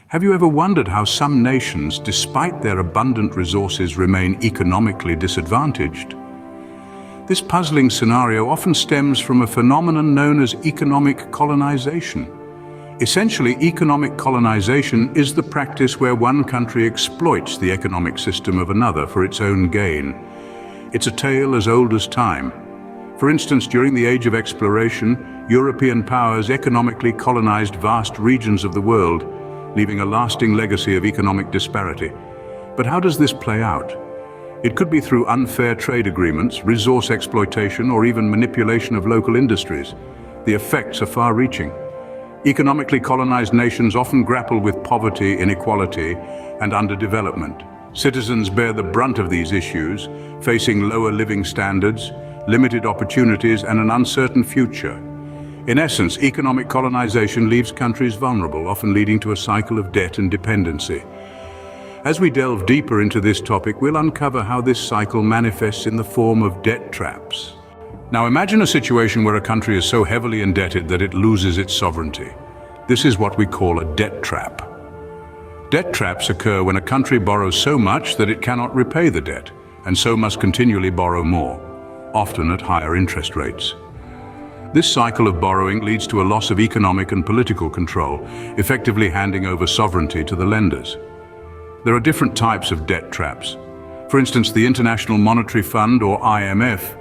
Have you ever wondered how some nations, despite their abundant resources, remain economically disadvantaged? This puzzling scenario often stems from a phenomenon known as economic colonization. Essentially, economic colonization is the practice where one country exploits the economic system of another for its own gain. It's a tale as old as time. For instance, during the Age of Exploration, European powers economically colonized vast regions of the world, leaving a lasting legacy of economic disparity. But how does this play out? It could be through unfair trade agreements, resource exploitation, or even manipulation of local industries. The effects are far-reaching. Economically colonized nations often grapple with poverty, inequality, and underdevelopment. Citizens bear the brunt of these issues, facing lower living standards, limited opportunities, and an uncertain future. In essence, economic colonization leaves countries vulnerable, often leading to a cycle of debt and dependency. As we delve deeper into this topic, we'll uncover how this cycle manifests in the form of debt traps. Now imagine a situation where a country is so heavily indebted that it loses its sovereignty. This is what we call a debt trap. Debt traps occur when a country borrows so much that it cannot repay the debt, and so must continually borrow more, often at higher interest rates. This cycle of borrowing leads to a loss of economic and political control, effectively handing over sovereignty to the lenders. There are different types of debt traps. For instance, the International Monetary Fund, or IMF,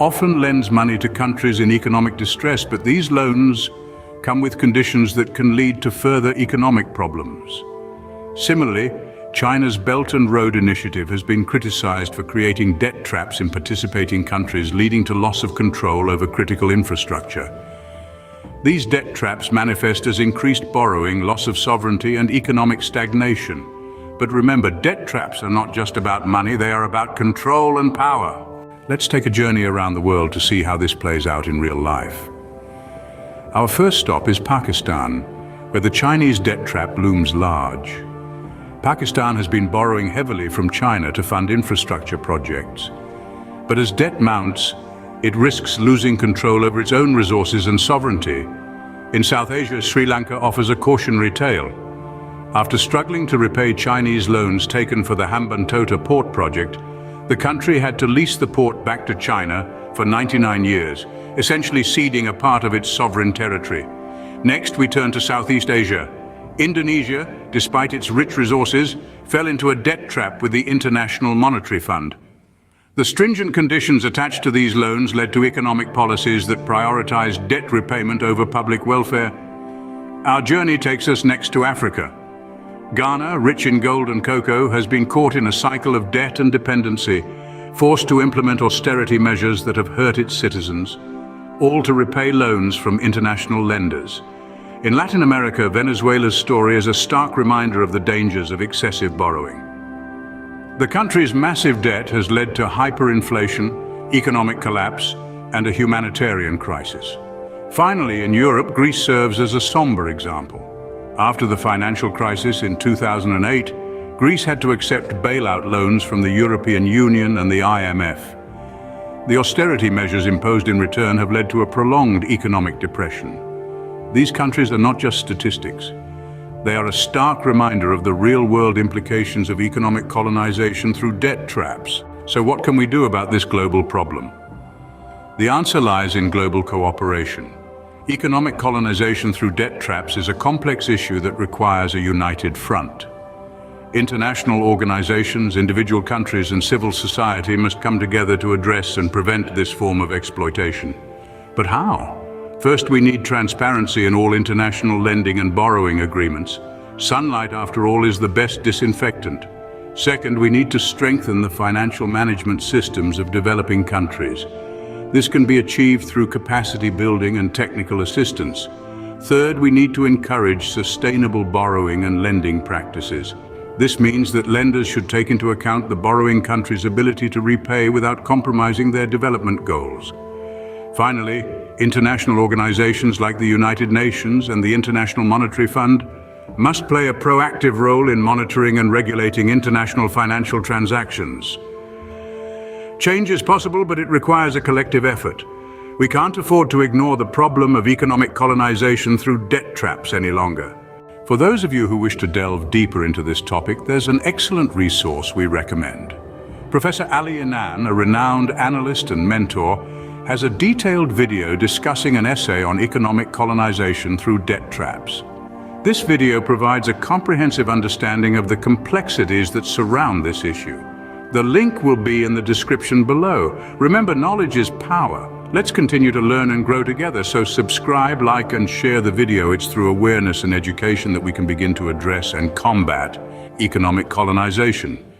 often lends money to countries in economic distress, but these loans come with conditions that can lead to further economic problems. Similarly, China's Belt and Road Initiative has been criticized for creating debt traps in participating countries, leading to loss of control over critical infrastructure. These debt traps manifest as increased borrowing, loss of sovereignty, and economic stagnation. But remember, debt traps are not just about money, they are about control and power. Let's take a journey around the world to see how this plays out in real life. Our first stop is Pakistan, where the Chinese debt trap looms large. Pakistan has been borrowing heavily from China to fund infrastructure projects. But as debt mounts, it risks losing control over its own resources and sovereignty. In South Asia, Sri Lanka offers a cautionary tale. After struggling to repay Chinese loans taken for the Hambantota port project, the country had to lease the port back to China for 99 years, essentially ceding a part of its sovereign territory. Next, we turn to Southeast Asia. Indonesia, despite its rich resources, fell into a debt trap with the International Monetary Fund. The stringent conditions attached to these loans led to economic policies that prioritized debt repayment over public welfare. Our journey takes us next to Africa. Ghana, rich in gold and cocoa, has been caught in a cycle of debt and dependency, forced to implement austerity measures that have hurt its citizens, all to repay loans from international lenders. In Latin America, Venezuela's story is a stark reminder of the dangers of excessive borrowing. The country's massive debt has led to hyperinflation, economic collapse, and a humanitarian crisis. Finally, in Europe, Greece serves as a somber example. After the financial crisis in 2008, Greece had to accept bailout loans from the European Union and the IMF. The austerity measures imposed in return have led to a prolonged economic depression. These countries are not just statistics. They are a stark reminder of the real-world implications of economic colonization through debt traps. So what can we do about this global problem? The answer lies in global cooperation. Economic colonization through debt traps is a complex issue that requires a united front. International organizations, individual countries, and civil society must come together to address and prevent this form of exploitation. But how? First, we need transparency in all international lending and borrowing agreements. Sunlight, after all, is the best disinfectant. Second, we need to strengthen the financial management systems of developing countries. This can be achieved through capacity building and technical assistance. Third, we need to encourage sustainable borrowing and lending practices. This means that lenders should take into account the borrowing country's ability to repay without compromising their development goals. Finally, international organizations like the United Nations and the International Monetary Fund must play a proactive role in monitoring and regulating international financial transactions. Change is possible, but it requires a collective effort. We can't afford to ignore the problem of economic colonization through debt traps any longer. For those of you who wish to delve deeper into this topic, there's an excellent resource we recommend. Professor Ali Inan, a renowned analyst and mentor, has a detailed video discussing an essay on economic colonization through debt traps. This video provides a comprehensive understanding of the complexities that surround this issue. The link will be in the description below. Remember, knowledge is power. Let's continue to learn and grow together, so subscribe, like, and share the video. It's through awareness and education that we can begin to address and combat economic colonization.